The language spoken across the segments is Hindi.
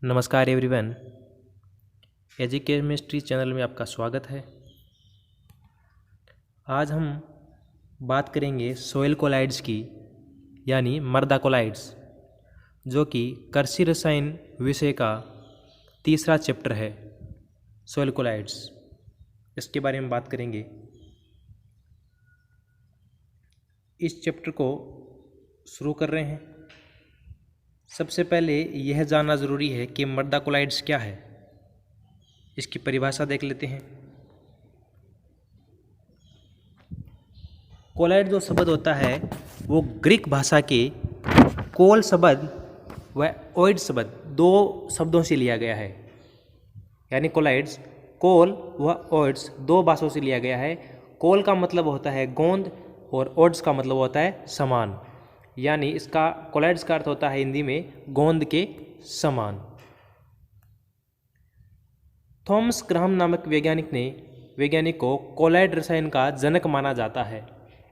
नमस्कार एवरीवन, एजुकेमिस्ट्री चैनल में आपका स्वागत है। आज हम बात करेंगे सोइल कोलाइड्स की, यानी मृदा कोलाइड्स, जो कि कृषि रसायन विषय का तीसरा चैप्टर है। सोइल कोलाइड्स, इसके बारे में बात करेंगे। इस चैप्टर को शुरू कर रहे हैं। सबसे पहले यह जानना ज़रूरी है कि मृदा कोलाइड्स क्या है। इसकी परिभाषा देख लेते हैं। कोलाइड जो शब्द होता है वो ग्रीक भाषा के कोल शब्द व ओइड शब्द दो शब्दों से लिया गया है। यानी कोलाइड्स कोल व ओइड्स दो भाषाओं से लिया गया है। कोल का मतलब होता है गोंद और ओइड्स का मतलब होता है समान। यानी इसका कोलाइड्स का अर्थ होता है हिंदी में गोंद के समान। थॉमस ग्राहम नामक वैज्ञानिक को कोलाइड रसायन का जनक माना जाता है।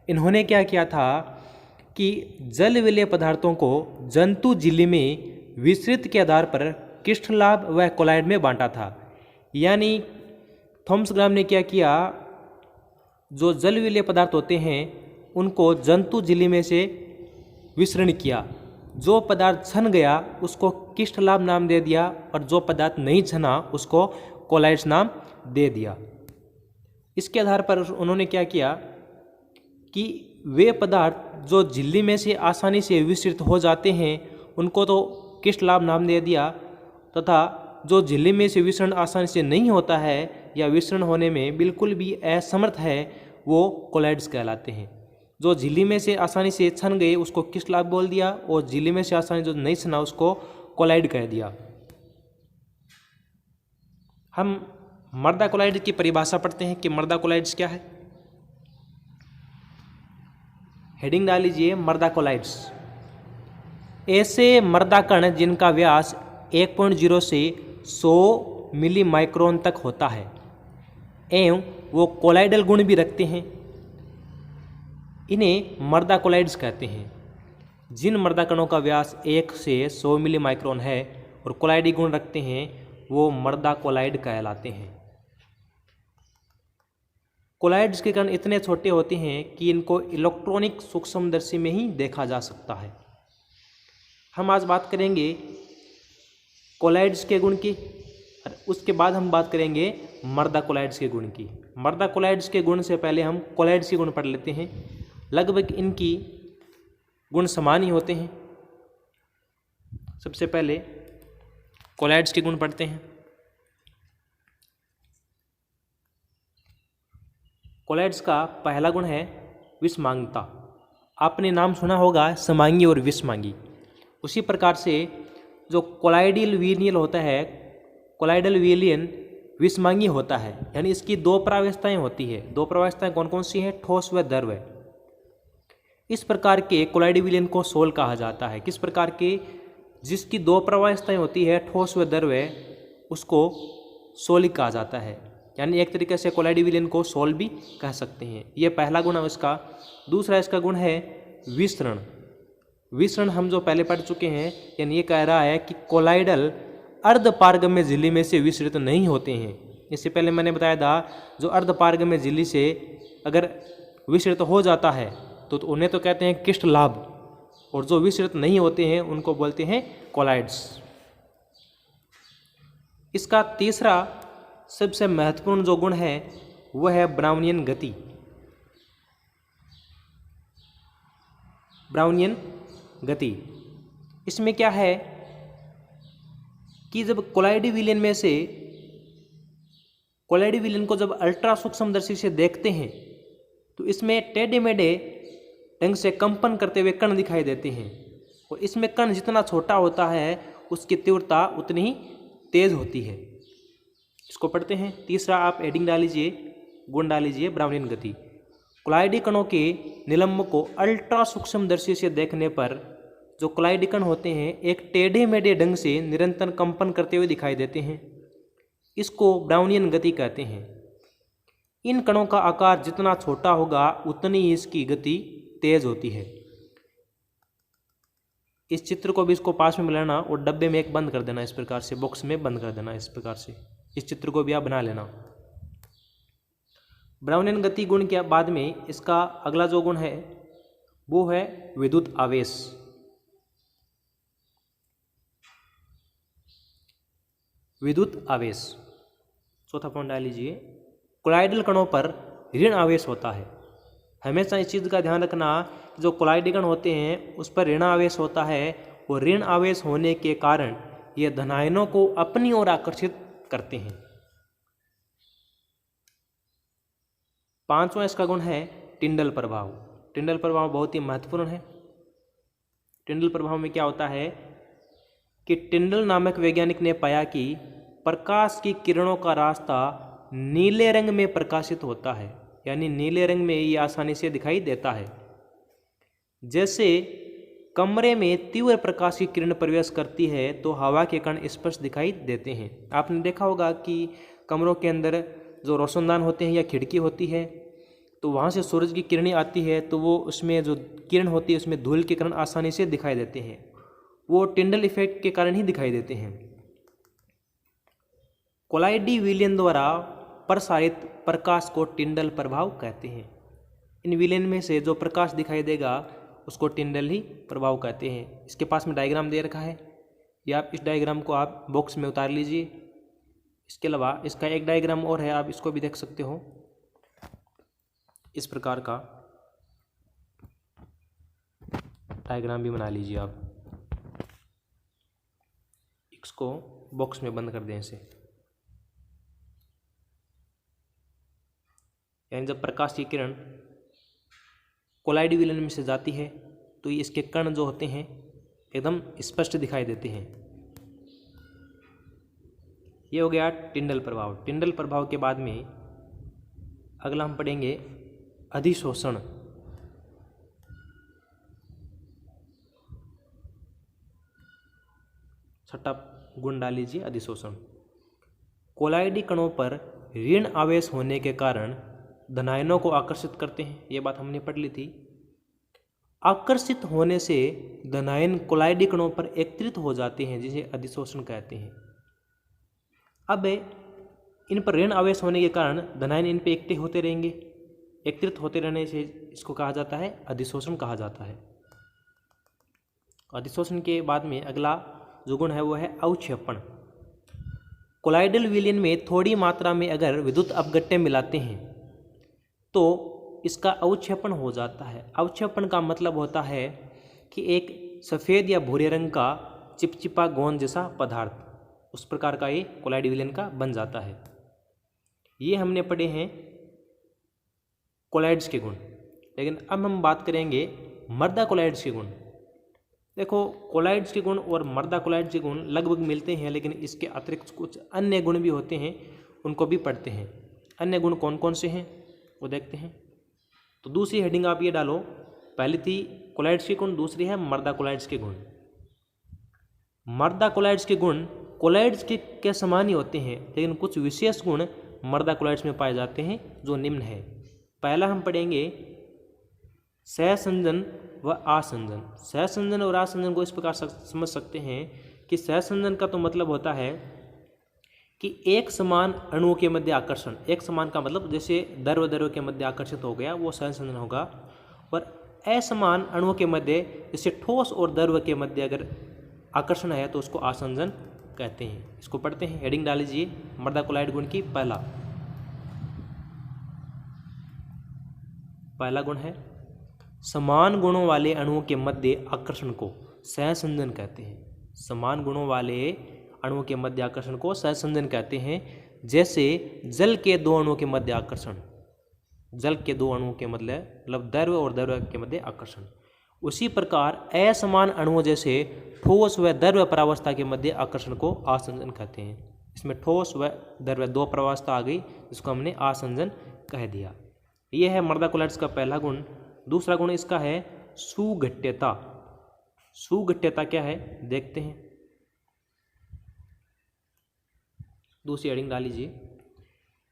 इन्होंने क्या किया था कि जल विलेय पदार्थों को जंतु झिल्ली में विस्तृत के आधार पर क्रिस्टलाभ व कोलाइड में बांटा था। यानी थॉमस ग्राहम ने क्या किया, जो जल विलेय पदार्थ होते हैं उनको जंतु झिल्ली में से विसरण किया। जो पदार्थ छन गया उसको क्रिस्टलाभ नाम दे दिया और जो पदार्थ नहीं छना उसको कोलाइड्स नाम दे दिया। इसके आधार पर उन्होंने क्या किया कि वे पदार्थ जो झिल्ली में से आसानी से विसरित हो जाते हैं उनको तो क्रिस्टलाभ नाम दे दिया, तथा जो झिल्ली में से विसरण आसानी से नहीं होता है या विसरण होने में बिल्कुल भी असमर्थ है वो कोलाइड्स कहलाते हैं। जो झिल्ली में से आसानी से छन गए उसको क्रिस्टलाभ बोल दिया और झिल्ली में से आसानी जो नहीं छना उसको कोलाइड कह दिया। हम मृदा कोलाइड की परिभाषा पढ़ते हैं कि मृदा कोलाइड्स क्या है। हेडिंग डाल लीजिए, मृदा कोलाइड्स ऐसे मृदा कण जिनका व्यास 1.0 से 100 मिली माइक्रोन तक होता है एवं वो कोलाइडल गुण भी रखते हैं, इन्हें मृदा कोलाइड्स कहते हैं। जिन मृदा कणों का व्यास 1 से 100 मिली माइक्रोन है और कोलाइडी गुण रखते हैं वो मृदा कोलाइड कहलाते हैं। कोलाइड्स के कण इतने छोटे होते हैं कि इनको इलेक्ट्रॉनिक सूक्ष्मदर्शी में ही देखा जा सकता है। हम आज बात करेंगे कोलाइड्स के गुण की और उसके बाद हम बात करेंगे मृदा कोलाइड्स के गुण की। मृदा कोलाइड्स के गुण से पहले हम कोलाइड्स के गुण पढ़ लेते हैं। लगभग इनकी गुण समान ही होते हैं। सबसे पहले कोलाइड्स के गुण पढ़ते हैं। कोलाइड्स का पहला गुण है विषमांगता। आपने नाम सुना होगा समांगी और विषमांगी। उसी प्रकार से जो कोलाइडल विलियन होता है, कोलाइडल विलियन विषमांगी होता है। यानी इसकी दो प्रावस्थाएं होती है। दो प्रावस्थाएं कौन कौन सी हैं? ठोस व द्रव। इस प्रकार के कोलाइडल विलियन को सोल कहा जाता है। किस प्रकार के? जिसकी दो प्रावस्थाएं होती है ठोस व द्रव, उसको सोलिक कहा जाता है। यानी एक तरीके से कोलाइडल विलियन को सोल भी कह सकते हैं। ये पहला गुण है इसका। दूसरा इसका गुण है विसरण। विसरण हम जो पहले पढ़ चुके हैं, यानी ये कह रहा है कि कोलाइडल अर्धपारगम्य झिल्ली में से विसरित नहीं होते हैं। इससे पहले मैंने बताया था जो अर्धपारगम्य झिल्ली से अगर विसरित हो जाता है तो उन्हें तो कहते हैं क्रिस्टलाभ, और जो विसरित नहीं होते हैं उनको बोलते हैं कोलाइड्स। इसका तीसरा सबसे महत्वपूर्ण जो गुण है वह है ब्राउनियन गति। ब्राउनियन गति इसमें क्या है कि जब कोलाइडल विलियन को जब अल्ट्रा सूक्ष्मदर्शी से देखते हैं तो इसमें टेढ़े मेढ़े ढंग से कंपन करते हुए कण दिखाई देते हैं, और इसमें कण जितना छोटा होता है उसकी तीव्रता उतनी ही तेज होती है। इसको पढ़ते हैं। तीसरा आप हेडिंग डाल लीजिए, गुण डाल लीजिए ब्राउनियन गति। कोलाइडी कणों के निलंब को अल्ट्रा सूक्ष्मदर्शी से देखने पर जो कोलाइडी कण होते हैं एक टेढ़े मेढ़े ढंग से निरंतर कंपन करते हुए दिखाई देते हैं। इसको ब्राउनियन गति कहते हैं। इन कणों का आकार जितना छोटा होगा उतनी ही इसकी गति तेज होती है। इस चित्र को भी इसको पास में मिलाना और डब्बे में एक बंद कर देना, इस प्रकार से बॉक्स में बंद कर देना। इस प्रकार से इस चित्र को भी आप बना लेना। ब्राउनियन गति गुण के बाद में इसका अगला जो गुण है वो है विद्युत आवेश। विद्युत आवेश चौथा पॉइंट डाल लीजिए। कोलाइडल कणों पर ऋण आवेश होता है। हमेशा इस चीज़ का ध्यान रखना, जो कोलाइडल कण होते हैं उस पर ऋण आवेश होता है और ऋण आवेश होने के कारण ये धनायनों को अपनी ओर आकर्षित करते हैं। पांचवा इसका गुण है टिंडल प्रभाव। टिंडल प्रभाव बहुत ही महत्वपूर्ण है। टिंडल प्रभाव में क्या होता है कि टिंडल नामक वैज्ञानिक ने पाया कि प्रकाश की किरणों का रास्ता नीले रंग में प्रकाशित होता है, यानी नीले रंग में ये आसानी से दिखाई देता है। जैसे कमरे में तीव्र प्रकाश की किरण प्रवेश करती है तो हवा के कण स्पष्ट दिखाई देते हैं। आपने देखा होगा कि कमरों के अंदर जो रोशनदान होते हैं या खिड़की होती है तो वहाँ से सूरज की किरणें आती है तो वो उसमें जो किरण होती है उसमें धूल के कण आसानी से दिखाई देते हैं। वो टिंडल इफेक्ट के कारण ही दिखाई देते हैं। कोलाइडी विलयन द्वारा प्रसारित प्रकाश को टिंडल प्रभाव कहते हैं। इन विलयन में से जो प्रकाश दिखाई देगा उसको टिंडल ही प्रभाव कहते हैं। इसके पास में डायग्राम दे रखा है, या आप इस डायग्राम को आप बॉक्स में उतार लीजिए। इसके अलावा इसका एक डायग्राम और है, आप इसको भी देख सकते हो। इस प्रकार का डायग्राम भी बना लीजिए आप। इसको बॉक्स में बंद कर दें इसे। यानी जब प्रकाश की किरण कोलाइडी विलयन में से जाती है तो ये इसके कण जो होते हैं एकदम स्पष्ट दिखाई देते हैं। ये हो गया टिंडल प्रभाव। टिंडल प्रभाव के बाद में अगला हम पढ़ेंगे अधिशोषण। छठा गुण डाल लीजिए अधिशोषण। कोलाइडी कणों पर ऋण आवेश होने के कारण धनायनों को आकर्षित करते हैं। ये बात हमने पढ़ ली थी। आकर्षित होने से धनायन कोलाइडी कणों पर एकत्रित हो जाते हैं, जिसे अधिशोषण कहते हैं। अब इन पर ऋण आवेश होने के कारण धनायन इन पर एकत्रित होते रहेंगे। एकत्रित होते रहने से इसको कहा जाता है अधिशोषण कहा जाता है। अधिशोषण के बाद में अगला जो गुण है वो है अवक्षेपण। कोलाइडल विलयन में थोड़ी मात्रा में अगर विद्युत अपघट्य मिलाते हैं तो इसका अवक्षेपण हो जाता है। अवक्षेपण का मतलब होता है कि एक सफ़ेद या भूरे रंग का चिपचिपा गोंद जैसा पदार्थ उस प्रकार का ये कोलाइडल विलयन का बन जाता है। ये हमने पढ़े हैं कोलाइड्स के गुण। लेकिन अब हम बात करेंगे मर्दा कोलाइड्स के गुण। देखो, कोलाइड्स के गुण और मर्दा कोलाइड्स के गुण लगभग मिलते हैं, लेकिन इसके अतिरिक्त कुछ अन्य गुण भी होते हैं, उनको भी पढ़ते हैं। अन्य गुण कौन कौन से हैं वो देखते हैं। तो दूसरी हेडिंग आप ये डालो, पहली थी कोलाइड्स के गुण, दूसरी है मर्दा कोलाइड्स के गुण। मर्दा कोलाइड्स के गुण कोलाइड्स के समान ही होते हैं, लेकिन कुछ विशेष गुण मर्दा कोलाइड्स में पाए जाते हैं जो निम्न है। पहला हम पढ़ेंगे सहसंजन व आसंजन। सहसंजन और आसंजन को इस प्रकार समझ सकते हैं कि सहसंजन का तो मतलब होता है कि एक समान अणुओं के मध्य आकर्षण। एक समान का मतलब जैसे द्रव के मध्य आकर्षित हो गया, वो सहसंजन होगा। और असमान अणुओं के मध्य जैसे ठोस और द्रव के मध्य अगर आकर्षण है तो उसको आसंजन कहते हैं। इसको पढ़ते हैं। हेडिंग डाल लीजिए मर्दा कोलाइड गुण की। पहला गुण है समान गुणों वाले अणुओं के मध्य आकर्षण को सहसंजन कहते हैं। समान गुणों वाले अणुओं के मध्य आकर्षण को सहसंजन कहते हैं। जैसे जल के दो अणुओं के मध्य आकर्षण, जल के दो अणुओं के मतलब द्रव और द्रव के मध्य आकर्षण। उसी प्रकार असमान अणुओं जैसे ठोस व द्रव परावस्था के मध्य आकर्षण को आसंजन कहते हैं। इसमें ठोस व द्रव दो परावस्था आ गई, जिसको हमने आसंजन कह दिया। यह है मर्दा कोलाइड्स का पहला गुण। दूसरा गुण इसका है सुघट्यता। सुघट्यता क्या है देखते हैं। दूसरी हेडिंग डाल लीजिए।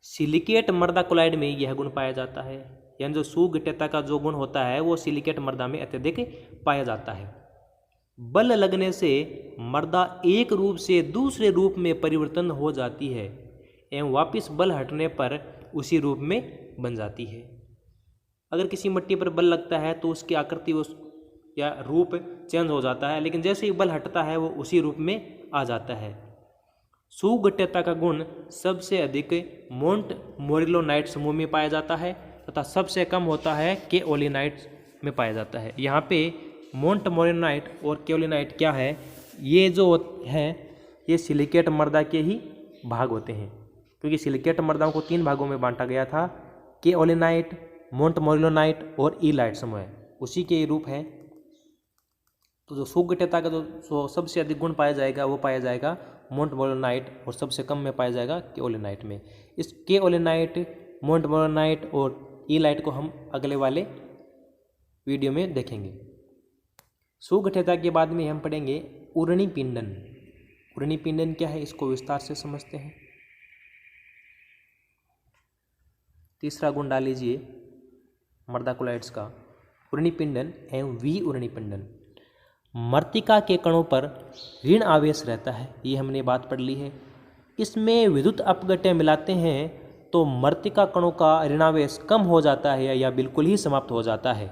सिलिकेट मर्दा कोलाइड में यह गुण पाया जाता है। यानी जो सुघट्यता का जो गुण होता है वो सिलिकेट मर्दा में अत्यधिक पाया जाता है। बल लगने से मृदा एक रूप से दूसरे रूप में परिवर्तन हो जाती है एवं वापस बल हटने पर उसी रूप में बन जाती है। अगर किसी मिट्टी पर बल लगता है तो उसकी आकृति उस या रूप चेंज हो जाता है, लेकिन जैसे ही बल हटता है वो उसी रूप में आ जाता है। सुगठ्यता का गुण सबसे अधिक मोंट मोरिलोनाइट समूह में पाया जाता है तथा सबसे कम होता है केओलिनाइट में पाया जाता है। यहाँ पे मोंट मोरिलोनाइट और केओलिनाइट क्या है, ये जो है ये सिलिकेट मृदा के ही भाग होते हैं, क्योंकि सिलिकेट मृदाओं को 3 भागों में बांटा गया था, केओलिनाइट, मोंट मोरिलोनाइट और ईलाइट समूह, उसी के रूप है। तो जो सुगठ्यता का जो सबसे अधिक गुण पाया जाएगा वो पाया जाएगा मोंट मोरिलोनाइट और सबसे कम में पाया जाएगा केओलिनाइट में। इस केओलिनाइट, मोंट मोरिलोनाइट और ईलाइट को हम अगले वाले वीडियो में देखेंगे। सुगठ्यता के बाद में हम पढ़ेंगे उर्णी पिंडन। उर्णी पिंडन क्या है, इसको विस्तार से समझते हैं। तीसरा गुण डाल लीजिए मृदा कोलाइड्स का, उर्णी पिंडन एवं विउर्णी पिंडन। मृत्तिका के कणों पर ऋण आवेश रहता है, ये हमने बात पढ़ ली है। इसमें विद्युत अपघट्य मिलाते हैं तो मृत्तिका कणों का ऋणावेश कम हो जाता है या बिल्कुल ही समाप्त हो जाता है।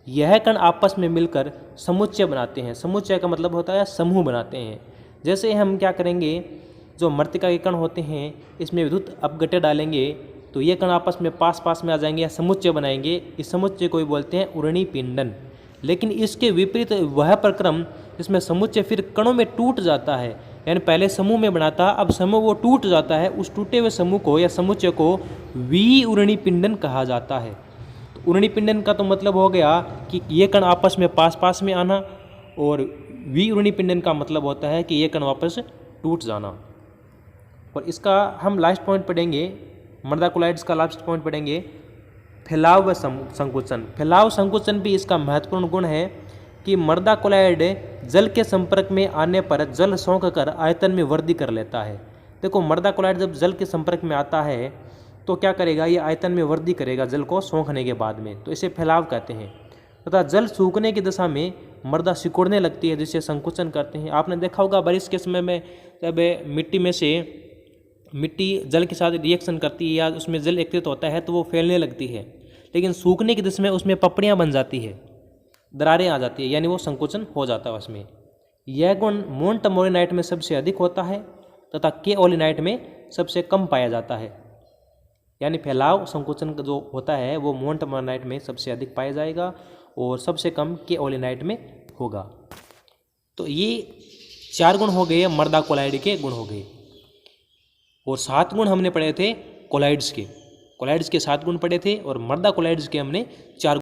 यह कण आपस में मिलकर समुच्चय बनाते हैं। समुच्चय का मतलब होता है समूह बनाते हैं। जैसे हम क्या करेंगे, जो मृत्तिका के कण होते हैं इसमें विद्युत अपघट्य डालेंगे तो ये कण आपस में पास पास में आ जाएंगे या समुच्चय बनाएंगे। इस समुच्चय को भी बोलते हैं उर्णी पिंडन। लेकिन इसके विपरीत वह प्रक्रम जिसमें समुच्चय फिर कणों में टूट जाता है, यानी पहले समूह में बना था अब समूह वो टूट जाता है, उस टूटे हुए समूह को या समुच्चय को विउर्णी पिंडन कहा जाता है। तो उर्णी पिंडन का तो मतलब हो गया कि ये कण आपस में पास पास में आना, और विउर्णी पिंडन का मतलब होता है कि ये कण वापस टूट जाना। और इसका हम लास्ट पॉइंट पढ़ेंगे, मृदा कोलाइड्स का लास्ट पॉइंट पढ़ेंगे फैलाव व संकुचन। फैलाव संकुचन भी इसका महत्वपूर्ण गुण है कि मृदा कोलाइड जल के संपर्क में आने पर जल सोख कर आयतन में वृद्धि कर लेता है। देखो, मृदा कोलाइड जब जल के संपर्क में आता है तो क्या करेगा, ये आयतन में वृद्धि करेगा जल को सोखने के बाद में, तो इसे फैलाव कहते हैं। तथा जल सूखने की दशा में मृदा सिकुड़ने लगती है, जिसे संकुचन करते हैं। आपने देखा होगा बारिश के समय में जब मिट्टी में से मिट्टी जल के साथ रिएक्शन करती है या उसमें जल एकत्रित होता है तो वो फैलने लगती है, लेकिन सूखने की दशा में उसमें पपड़ियाँ बन जाती है, दरारें आ जाती है, यानी वो संकुचन हो जाता है उसमें। यह गुण मोंट मोरिलोनाइट में सबसे अधिक होता है तथा केओलिनाइट में सबसे कम पाया जाता है। यानी फैलाव संकुचन जो होता है वो मोंट मोरिलोनाइट में सबसे अधिक पाया जाएगा और सबसे कम केओलिनाइट में होगा। तो ये 4 गुण हो गए मृदा कोलाइड के गुण हो गए, और 7 गुण हमने पढ़े थे कोलाइड्स के। कोलाइड्स के 7 गुण पढ़े थे और मृदा कोलाइड्स के हमने 4